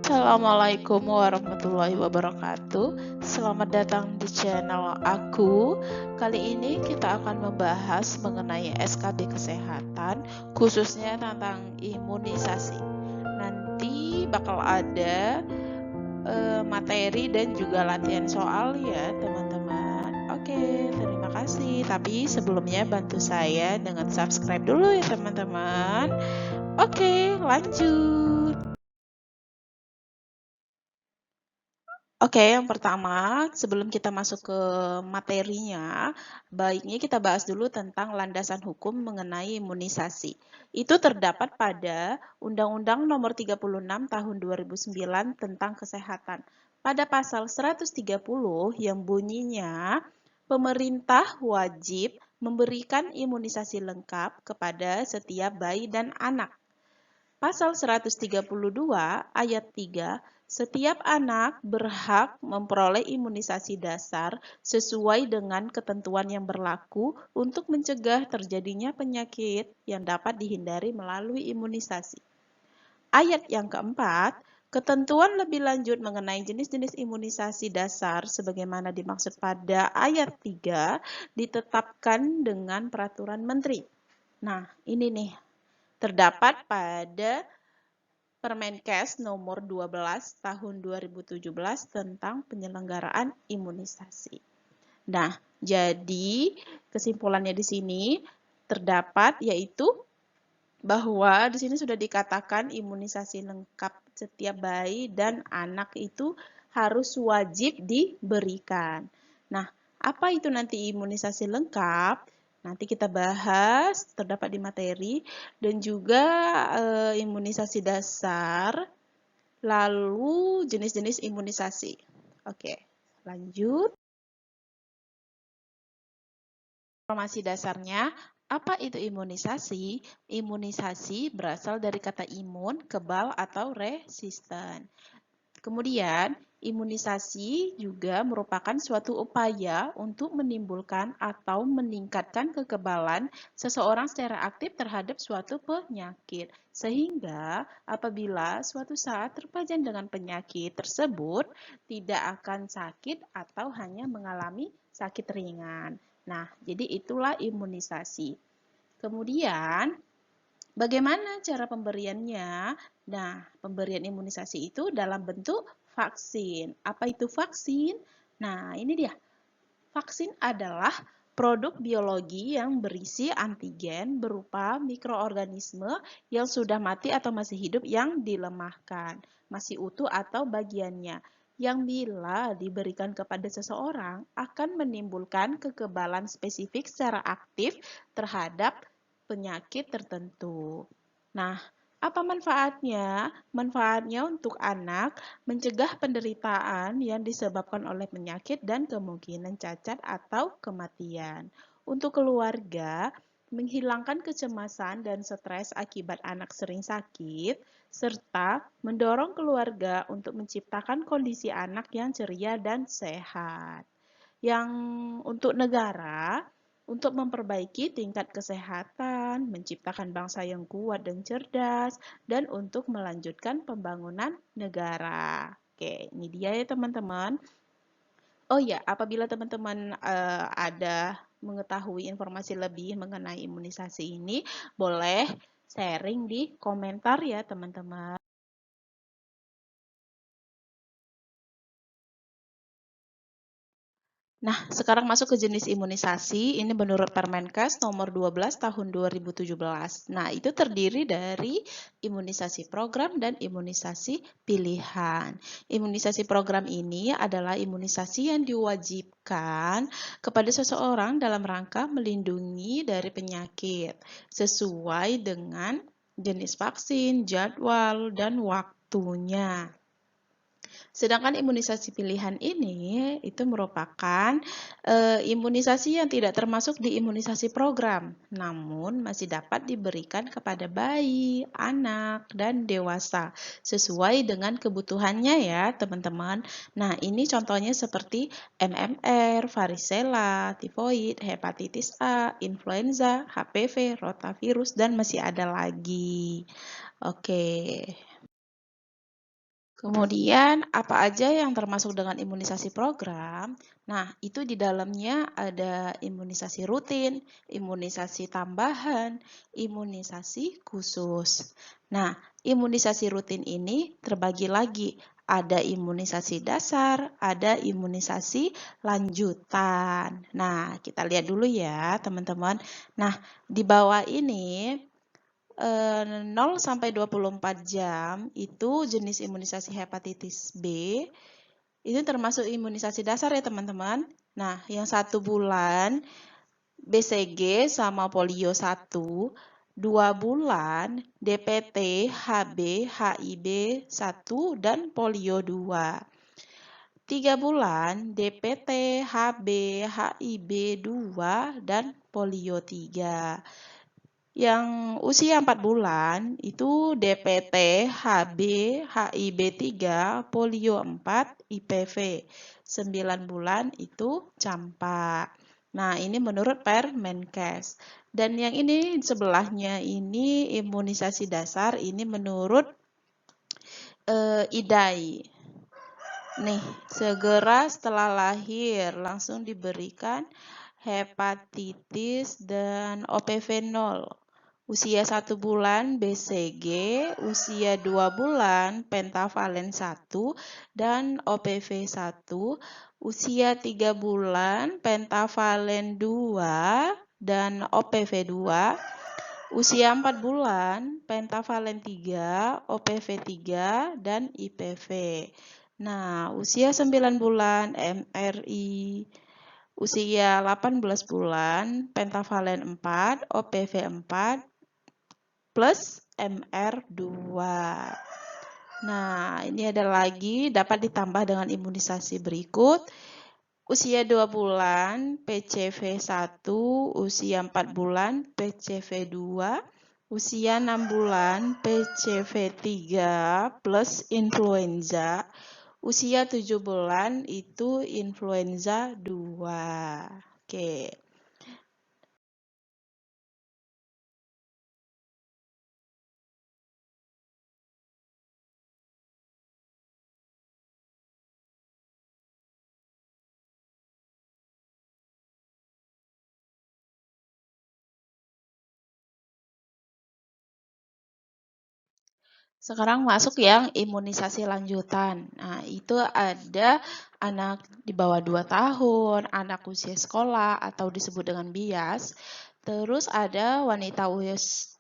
Assalamualaikum warahmatullahi wabarakatuh. Selamat datang di channel aku. Kali ini kita akan membahas mengenai SKB kesehatan, khususnya tentang imunisasi. Nanti bakal ada materi dan juga latihan soal ya teman-teman. Oke, terima kasih. Tapi sebelumnya bantu saya dengan subscribe dulu ya teman-teman. Oke, lanjut. Oke, yang pertama, sebelum kita masuk ke materinya, baiknya kita bahas dulu tentang landasan hukum mengenai imunisasi. Itu terdapat pada Undang-Undang Nomor 36 Tahun 2009 tentang Kesehatan. Pada pasal 130 yang bunyinya, pemerintah wajib memberikan imunisasi lengkap kepada setiap bayi dan anak. Pasal 132 ayat 3, setiap anak berhak memperoleh imunisasi dasar sesuai dengan ketentuan yang berlaku untuk mencegah terjadinya penyakit yang dapat dihindari melalui imunisasi. Ayat yang keempat, ketentuan lebih lanjut mengenai jenis-jenis imunisasi dasar sebagaimana dimaksud pada ayat 3 ditetapkan dengan peraturan menteri. Nah, ini nih terdapat pada Permenkes nomor 12 tahun 2017 tentang penyelenggaraan imunisasi. Nah, jadi kesimpulannya di sini terdapat yaitu bahwa di sini sudah dikatakan imunisasi lengkap setiap bayi dan anak itu harus wajib diberikan. Nah, apa itu nanti imunisasi lengkap? Nanti kita bahas, terdapat di materi, dan juga imunisasi dasar, lalu jenis-jenis imunisasi. Oke, lanjut. Informasi dasarnya, apa itu imunisasi? Imunisasi berasal dari kata imun, kebal, atau resisten. Kemudian, imunisasi juga merupakan suatu upaya untuk menimbulkan atau meningkatkan kekebalan seseorang secara aktif terhadap suatu penyakit. Sehingga apabila suatu saat terpajan dengan penyakit tersebut, tidak akan sakit atau hanya mengalami sakit ringan. Nah, jadi itulah imunisasi. Kemudian, bagaimana cara pemberiannya? Nah, pemberian imunisasi itu dalam bentuk vaksin. Apa itu vaksin? Nah, ini dia. Vaksin adalah produk biologi yang berisi antigen berupa mikroorganisme yang sudah mati atau masih hidup yang dilemahkan, masih utuh atau bagiannya, yang bila diberikan kepada seseorang akan menimbulkan kekebalan spesifik secara aktif terhadap penyakit tertentu. Nah, apa manfaatnya? Manfaatnya untuk anak mencegah penderitaan yang disebabkan oleh penyakit dan kemungkinan cacat atau kematian. Untuk keluarga, menghilangkan kecemasan dan stres akibat anak sering sakit, serta mendorong keluarga untuk menciptakan kondisi anak yang ceria dan sehat. Yang untuk negara, untuk memperbaiki tingkat kesehatan, menciptakan bangsa yang kuat dan cerdas, dan untuk melanjutkan pembangunan negara. Oke, ini dia ya teman-teman. Oh ya, apabila teman-teman ada mengetahui informasi lebih mengenai imunisasi ini, boleh sharing di komentar ya teman-teman. Nah, sekarang masuk ke jenis imunisasi. Ini menurut Permenkes nomor 12 tahun 2017. Nah, itu terdiri dari imunisasi program dan imunisasi pilihan. Imunisasi program ini adalah imunisasi yang diwajibkan kepada seseorang dalam rangka melindungi dari penyakit sesuai dengan jenis vaksin, jadwal, dan waktunya. Sedangkan imunisasi pilihan ini itu merupakan imunisasi yang tidak termasuk di imunisasi program, namun masih dapat diberikan kepada bayi, anak, dan dewasa sesuai dengan kebutuhannya ya teman-teman. Nah ini contohnya seperti MMR, varicella, tifoid, hepatitis A, influenza, HPV, rotavirus, dan masih ada lagi. Oke. Kemudian, apa aja yang termasuk dengan imunisasi program? Nah, itu di dalamnya ada imunisasi rutin, imunisasi tambahan, imunisasi khusus. Nah, imunisasi rutin ini terbagi lagi. Ada imunisasi dasar, ada imunisasi lanjutan. Nah, kita lihat dulu ya, teman-teman. Nah, di bawah ini 0 sampai 24 jam itu jenis imunisasi hepatitis B itu termasuk imunisasi dasar ya teman-teman. Nah, yang 1 bulan BCG sama polio 1, 2 bulan DPT, HB, HIB 1 dan polio 2. 3 bulan DPT, HB, HIB 2 dan polio 3. Yang usia 4 bulan itu DPT, HB, HIB 3, polio 4, IPV. 9 bulan itu campak. Nah, ini menurut Permenkes. Dan yang ini sebelahnya ini imunisasi dasar, ini menurut IDAI. Nih, segera setelah lahir langsung diberikan hepatitis dan OPV 0. Usia 1 bulan BCG, usia 2 bulan pentavalen 1 dan OPV 1, usia 3 bulan pentavalen 2 dan OPV 2, usia 4 bulan pentavalen 3, OPV 3 dan IPV. Nah, usia 9 bulan MRI, usia 18 bulan pentavalen 4, OPV 4 plus MR2. Nah, ini ada lagi dapat ditambah dengan imunisasi berikut. Usia 2 bulan PCV 1, usia 4 bulan PCV 2, usia 6 bulan PCV 3 plus influenza, usia 7 bulan itu influenza 2. Oke. Sekarang masuk yang imunisasi lanjutan. Nah, itu ada anak di bawah 2 tahun, anak usia sekolah atau disebut dengan bias. Terus ada wanita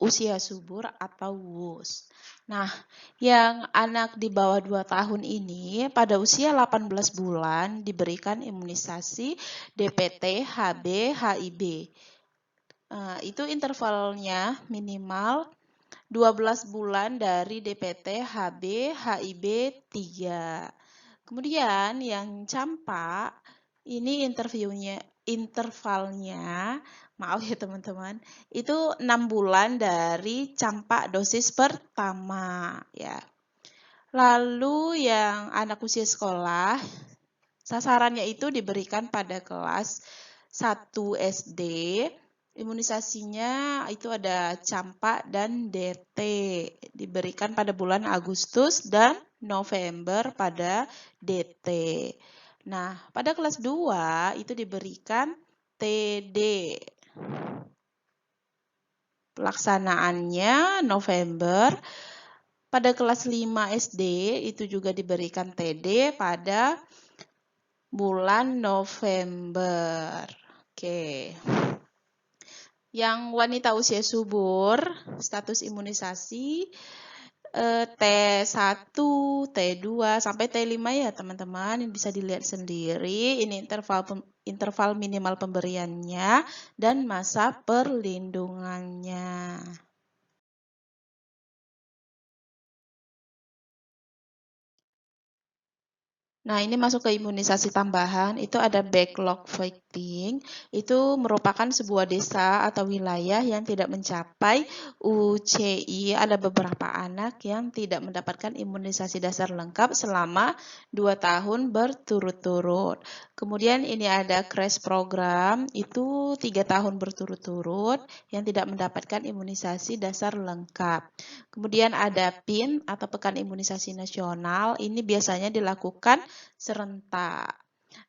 usia subur atau WUS. Nah, yang anak di bawah 2 tahun ini pada usia 18 bulan diberikan imunisasi DPT, HB, HIB. Itu intervalnya minimal 12 bulan dari DPT, HB, HIB 3. Kemudian yang campak, ini intervalnya, maaf ya teman-teman, itu 6 bulan dari campak dosis pertama. Ya. Lalu yang anak usia sekolah, sasarannya itu diberikan pada kelas 1 SD. Imunisasinya itu ada campak dan DT. Diberikan pada bulan Agustus dan November pada DT. Nah, pada kelas 2 itu diberikan TD. Pelaksanaannya November. Pada kelas 5 SD itu juga diberikan TD pada bulan November. Oke. Yang wanita usia subur, status imunisasi T1, T2, sampai T5 ya teman-teman. Ini bisa dilihat sendiri. Ini interval minimal pemberiannya dan masa perlindungannya. Nah, ini masuk ke imunisasi tambahan, itu ada backlog fighting, itu merupakan sebuah desa atau wilayah yang tidak mencapai UCI. Ada beberapa anak yang tidak mendapatkan imunisasi dasar lengkap selama 2 tahun berturut-turut. Kemudian ini ada crash program, itu 3 tahun berturut-turut yang tidak mendapatkan imunisasi dasar lengkap. Kemudian ada PIN atau Pekan Imunisasi Nasional, ini biasanya dilakukan serentak.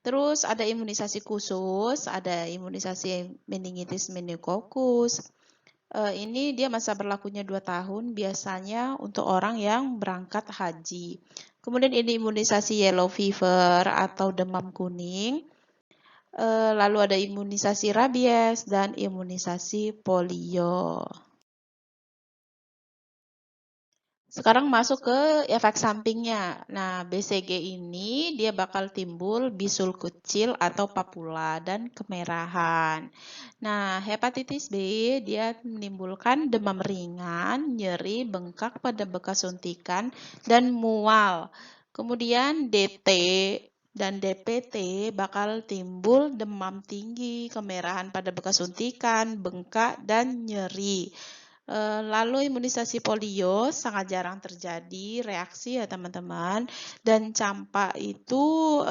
Terus ada imunisasi khusus, ada imunisasi meningitis meningokokus. Ini dia masa berlakunya 2 tahun, biasanya untuk orang yang berangkat haji. Kemudian ini imunisasi yellow fever atau demam kuning. Lalu ada imunisasi rabies dan imunisasi polio. Sekarang masuk ke efek sampingnya. Nah, BCG ini dia bakal timbul bisul kecil atau papula dan kemerahan. Nah, hepatitis B dia menimbulkan demam ringan, nyeri, bengkak pada bekas suntikan, dan mual. Kemudian DT dan DPT bakal timbul demam tinggi, kemerahan pada bekas suntikan, bengkak, dan nyeri. Lalu imunisasi polio sangat jarang terjadi reaksi ya teman-teman, dan campak itu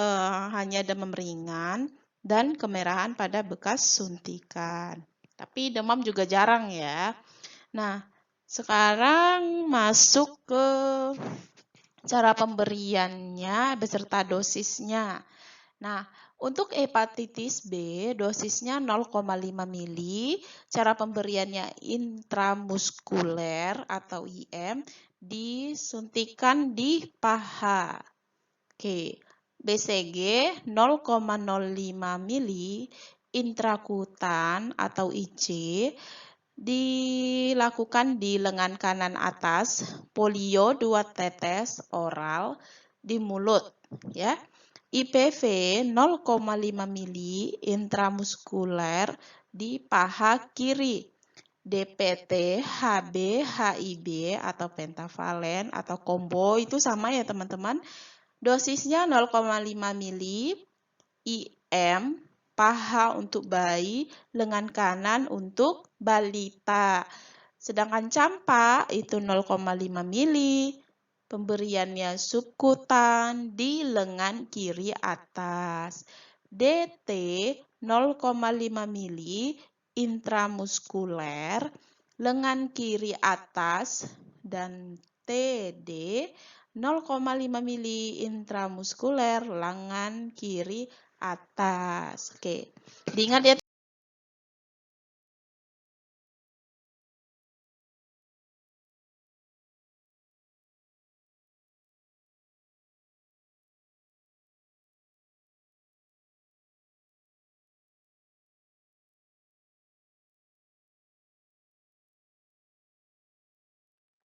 hanya demam ringan dan kemerahan pada bekas suntikan. Tapi demam juga jarang ya. Nah, sekarang masuk ke cara pemberiannya beserta dosisnya. Nah, untuk hepatitis B, dosisnya 0,5 mili, cara pemberiannya intramuskuler atau IM, disuntikan di paha. Oke, BCG 0,05 mili, intrakutan atau IC, dilakukan di lengan kanan atas, polio 2 tetes oral di mulut, ya. IPV 0,5 mili intramuskuler di paha kiri. DPT, HB, HIB atau pentavalen atau combo itu sama ya teman-teman. Dosisnya 0,5 mili, IM, paha untuk bayi, lengan kanan untuk balita. Sedangkan campak itu 0,5 mili, pemberiannya subkutan di lengan kiri atas. DT 0,5 mili intramuskuler lengan kiri atas, dan TD 0,5 mili intramuskuler lengan kiri atas. Oke, diingat ya.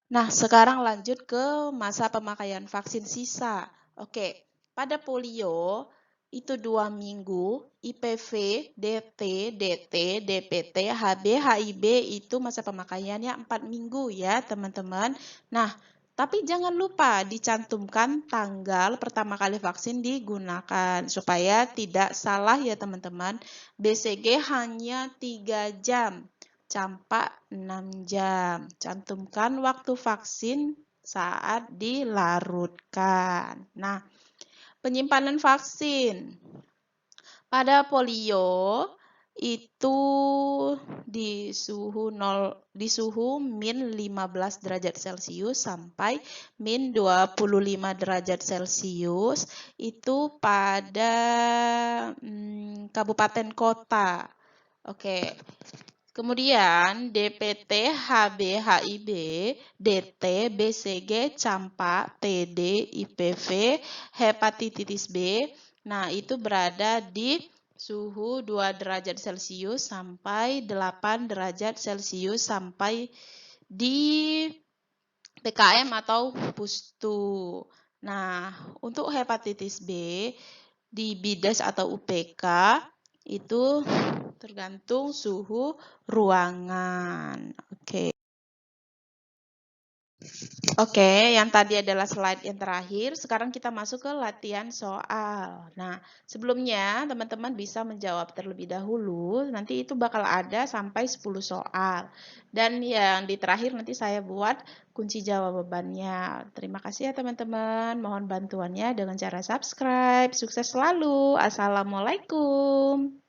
Nah, sekarang lanjut ke masa pemakaian vaksin sisa. Oke, pada polio itu 2 minggu, IPV, DT, DT, DPT, HB, HIB itu masa pemakaiannya 4 minggu ya teman-teman. Nah, tapi jangan lupa dicantumkan tanggal pertama kali vaksin digunakan supaya tidak salah ya teman-teman. BCG hanya 3 jam. Campak 6 jam. Cantumkan waktu vaksin saat dilarutkan. Nah, penyimpanan vaksin. Pada polio itu di suhu min 15 derajat Celcius sampai min 25 derajat Celcius itu pada kabupaten kota. Oke. Kemudian DPT, HB, HIB, DT, BCG, campak, TD, IPV, hepatitis B. Nah, itu berada di suhu 2 derajat Celcius sampai 8 derajat Celcius sampai di PKM atau pustu. Nah, untuk hepatitis B di bidas atau UPK itu tergantung suhu ruangan. Oke. Oke, yang tadi adalah slide yang terakhir. Sekarang kita masuk ke latihan soal. Nah, sebelumnya teman-teman bisa menjawab terlebih dahulu. Nanti itu bakal ada sampai 10 soal. Dan yang di terakhir nanti saya buat kunci jawabannya. Terima kasih ya teman-teman. Mohon bantuannya dengan cara subscribe. Sukses selalu. Assalamualaikum.